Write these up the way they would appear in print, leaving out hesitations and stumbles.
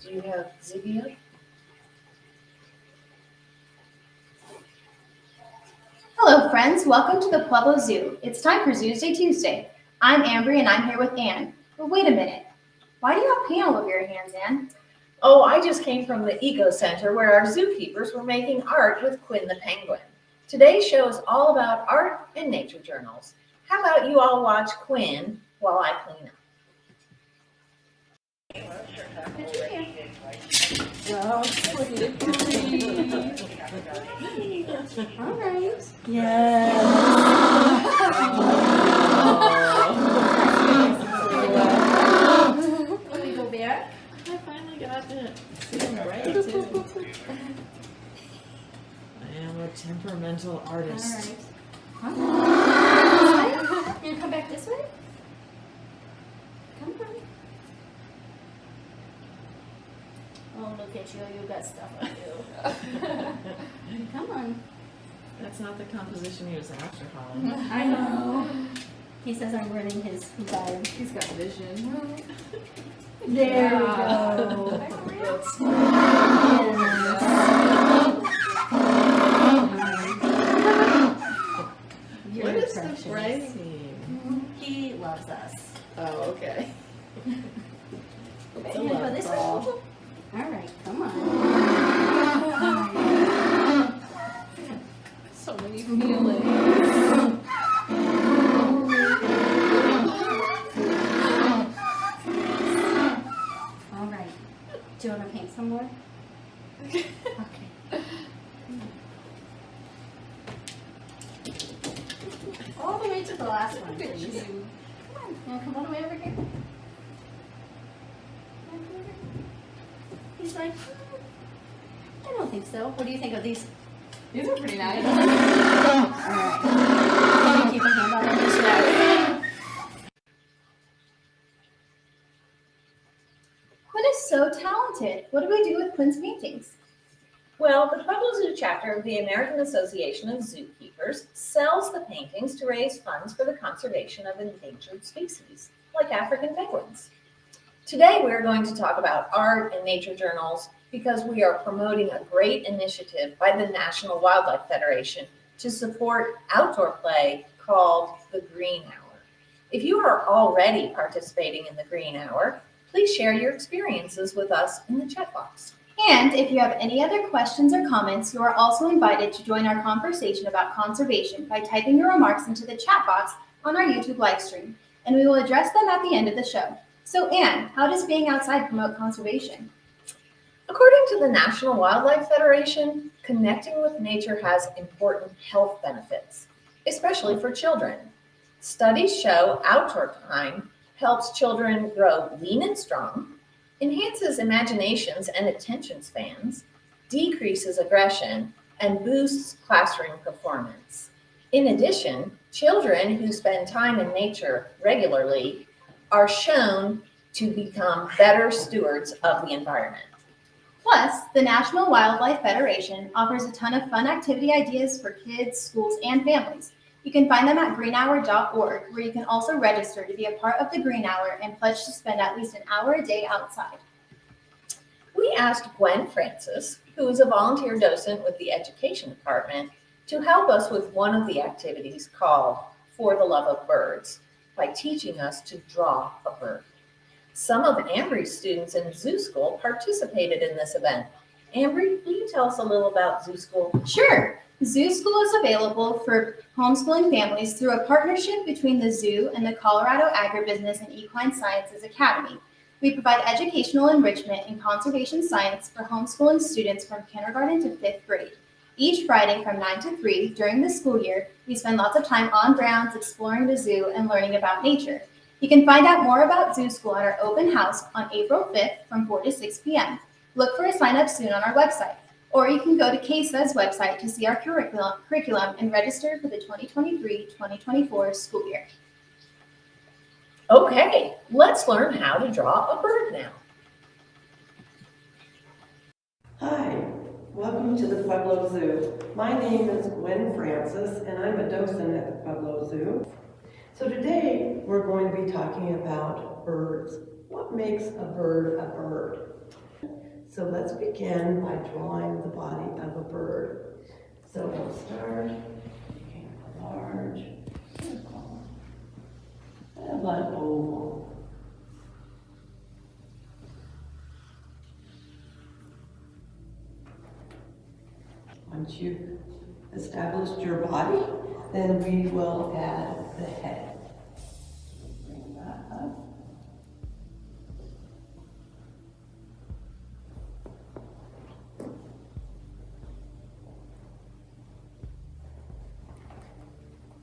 Do you have Ziggy? Hello friends, welcome to the Pueblo Zoo. It's time for Zoosday Tuesday. I'm Ambry and I'm here with Anne. But wait a minute, why do you have paint all over your hands, Anne? Oh, I just came from the Eco Center where our zookeepers were making art with Quinn the penguin. Today's show is all about art and nature journals. How about you all watch Quinn while I clean up? All right. Yes. Let me go back. I finally got to see him right too. I am a temperamental artist. All right. You gonna come back this way? Come on. Oh, look at you. You got stuff on you. Come on. That's not the composition he was after, Holly. I know. He says I'm ruining his vibe. He's got vision. There we go. What is the phrasing? He loves us. Oh, okay. You wanna go this way? All right, come on. So many feelings. All right. Do you want to paint some more? Okay. All the way to the last one, please. Come on. You want to come all the way over here? He's like, I don't think so. What do you think of these? These are pretty nice. All right. Can you keep a hand on this? Quinn is so talented. What do we do with Quinn's paintings? Well, the Pueblo Zoo chapter of the American Association of Zookeepers sells the paintings to raise funds for the conservation of endangered species, like African penguins. Today, we're going to talk about art and nature journals because we are promoting a great initiative by the National Wildlife Federation to support outdoor play called the Green Hour. If you are already participating in the Green Hour, please share your experiences with us in the chat box. And if you have any other questions or comments, you are also invited to join our conversation about conservation by typing your remarks into the chat box on our YouTube live stream, and we will address them at the end of the show. So Anne, how does being outside promote conservation? According to the National Wildlife Federation, connecting with nature has important health benefits, especially for children. Studies show outdoor time helps children grow lean and strong, enhances imaginations and attention spans, decreases aggression, and boosts classroom performance. In addition, children who spend time in nature regularly are shown to become better stewards of the environment. Plus, the National Wildlife Federation offers a ton of fun activity ideas for kids, schools, and families. You can find them at greenhour.org, where you can also register to be a part of the Green Hour and pledge to spend at least an hour a day outside. We asked Gwen Francis, who is a volunteer docent with the Education Department, to help us with one of the activities called For the Love of Birds by teaching us to draw a bird. Some of Ambry's students in Zoo School participated in this event. Ambry, will you tell us a little about Zoo School? Sure. Zoo School is available for homeschooling families through a partnership between the zoo and the Colorado Agribusiness and Equine Sciences Academy. We provide educational enrichment in conservation science for homeschooling students from kindergarten to 5th grade. Each Friday from 9 to 3 during the school year, we spend lots of time on grounds exploring the zoo and learning about nature. You can find out more about Zoo School at our open house on April 5th from 4 to 6 p.m. Look for a sign up soon on our website, or you can go to KSA's website to see our curriculum and register for the 2023-2024 school year. Okay, let's learn how to draw a bird now. Hi, welcome to the Pueblo Zoo. My name is Gwen Francis and I'm a docent at the Pueblo Zoo. So today we're going to be talking about birds. What makes a bird a bird? So let's begin by drawing the body of a bird. So we'll start making a large circle and an oval. Once you've established your body, then we will add the head. Bring that up.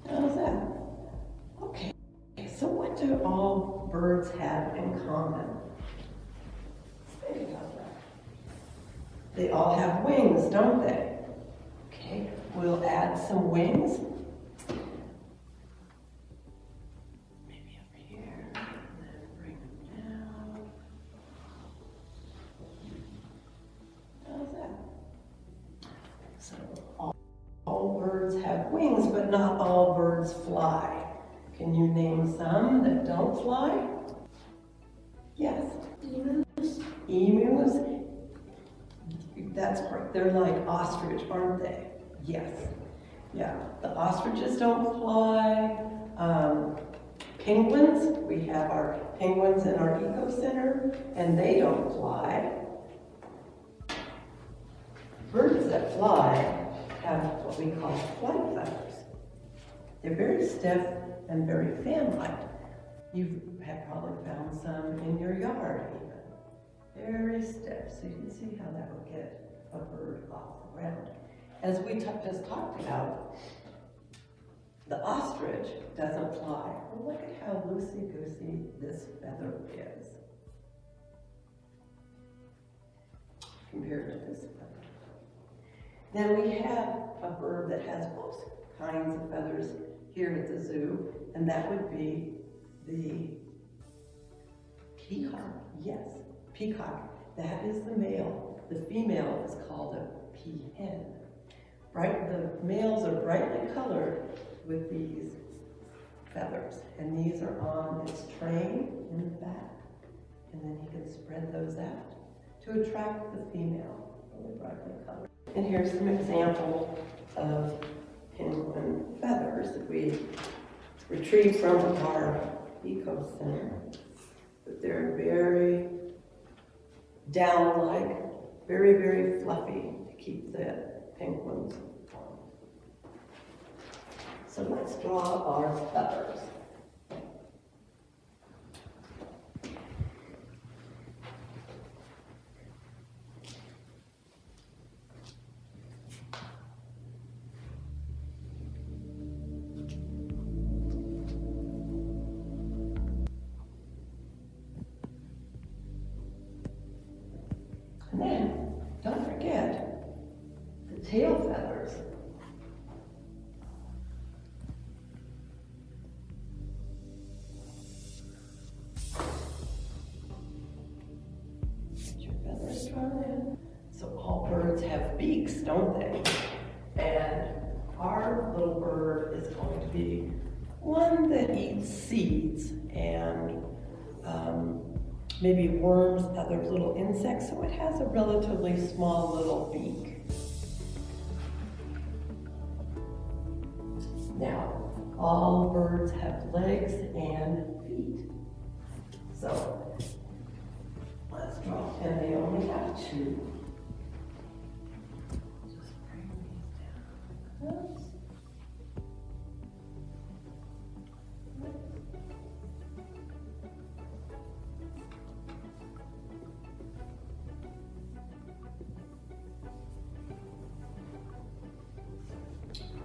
How's that? Okay, so what do all birds have in common? Think about that. They all have wings, don't they? Okay, we'll add some wings. Maybe over here, and then bring them down. How's that? So all birds have wings, but not all birds fly. Can you name some that don't fly? Yes. Emus. Emus? That's correct. They're like ostrich, aren't they? Yes. Yeah. The ostriches don't fly. Penguins, we have our penguins in our eco center, and they don't fly. Birds that fly have what we call flight feathers. They're very stiff and very fan-like. You have probably found some in your yard even. Very stiff, so you can see how that would get a bird off the ground. As we just talked about, the ostrich doesn't fly. Well, look at how loosey-goosey this feather is compared to this feather. Then we have a bird that has both kinds of feathers here at the zoo, and that would be the peacock. Yes, peacock. That is the male. The female is called a peahen. The males are brightly colored with these feathers, and these are on its train in the back, and then he can spread those out to attract the female, really brightly colored. And here's some example of penguin feathers that we retrieved from our eco center. But they're very down-like, very, very fluffy to keep the penguins warm. So let's draw our feathers. And then, don't forget the tail feathers. Get your feathers drawn in. So all birds have beaks, don't they? And our little bird is going to be one that eats seeds and maybe worms, other little insects, so it has a relatively small little beak. Now, all birds have legs and feet. So, let's draw, and they only have two. Just bring these down. Oops.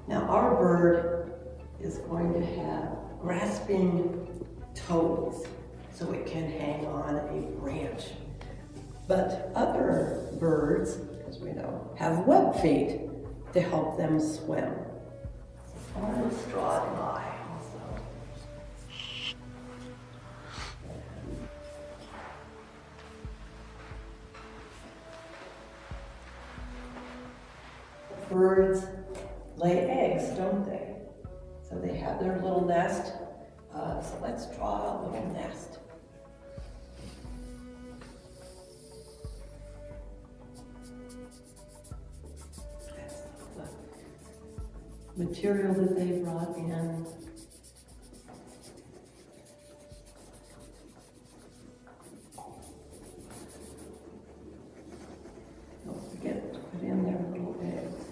Now our bird is going to have grasping toes, so it can hang on a branch. But other birds, as we know, have web feet to help them swim. So let's draw an eye also. Birds lay eggs, don't they? So they have their little nest. So let's draw a little nest. material that they brought in. Don't forget to put in their little eggs.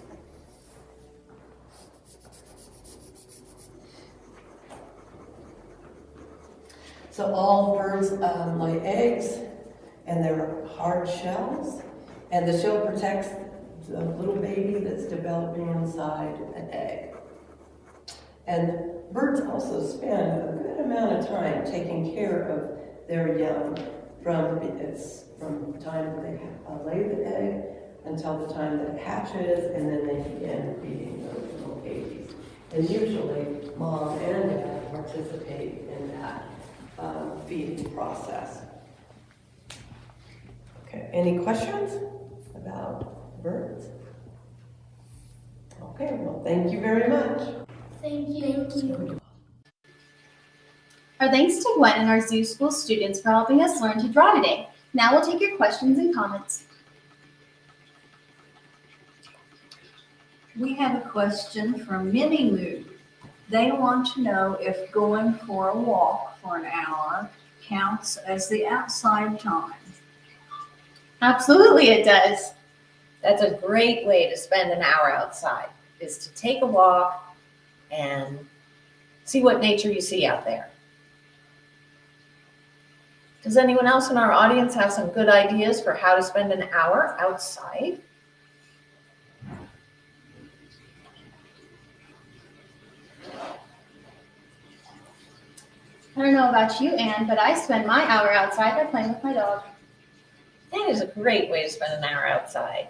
So all birds lay eggs, and they're hard shells, and the shell protects the little baby that's developing inside an egg. And birds also spend a good amount of time taking care of their young from the time that they lay the egg until the time that it hatches, and then they begin feeding those little babies. And usually, mom and dad participate in that feeding process. Okay, any questions about birds? Okay, well, thank you very much. Thank you. Our thanks to Gwen and our Zoo School students for helping us learn to draw today. Now we'll take your questions and comments. We have a question from Minnie Moo. They want to know if going for a walk for an hour counts as the outside time. Absolutely it does. That's a great way to spend an hour outside, is to take a walk and see what nature you see out there. Does anyone else in our audience have some good ideas for how to spend an hour outside? I don't know about you, Anne, but I spend my hour outside by playing with my dog. That is a great way to spend an hour outside.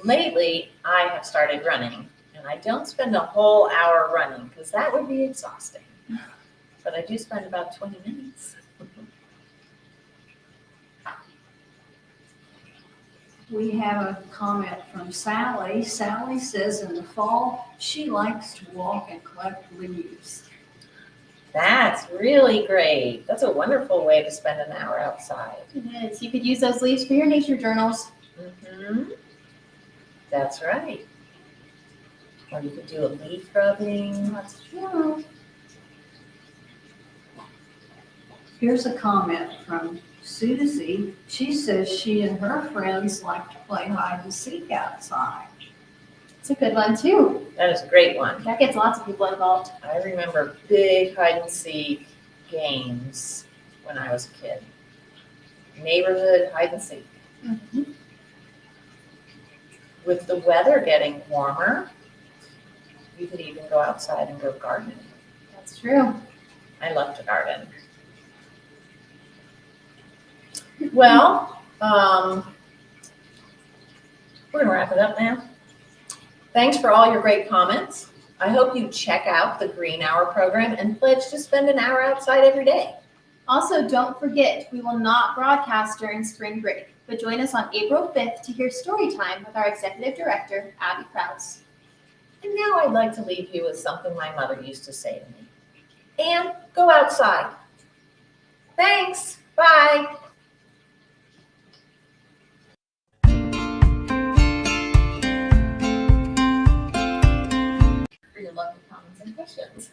Lately, I have started running, and I don't spend a whole hour running because that would be exhausting. But I do spend about 20 minutes. We have a comment from Sally. Sally says in the fall, she likes to walk and collect leaves. That's really great. That's a wonderful way to spend an hour outside. It is. You could use those leaves for your nature journals. Mm-hmm. That's right. Or you could do a leaf rubbing. That's true. Here's a comment from Susie. She says she and her friends like to play hide and seek outside. It's a good one too. That is a great one. That gets lots of people involved. I remember big hide and seek games when I was a kid. Neighborhood hide and seek. Mm-hmm. With the weather getting warmer, you could even go outside and go gardening. That's true. I love to garden. Well, we're gonna wrap it up now. Thanks for all your great comments. I hope you check out the Green Hour program and pledge to spend an hour outside every day. Also, don't forget, we will not broadcast during spring break, but join us on April 5th to hear story time with our executive director, Abby Krause. And now I'd like to leave you with something my mother used to say to me. And go outside. Thanks. Bye. For your lovely comments and questions.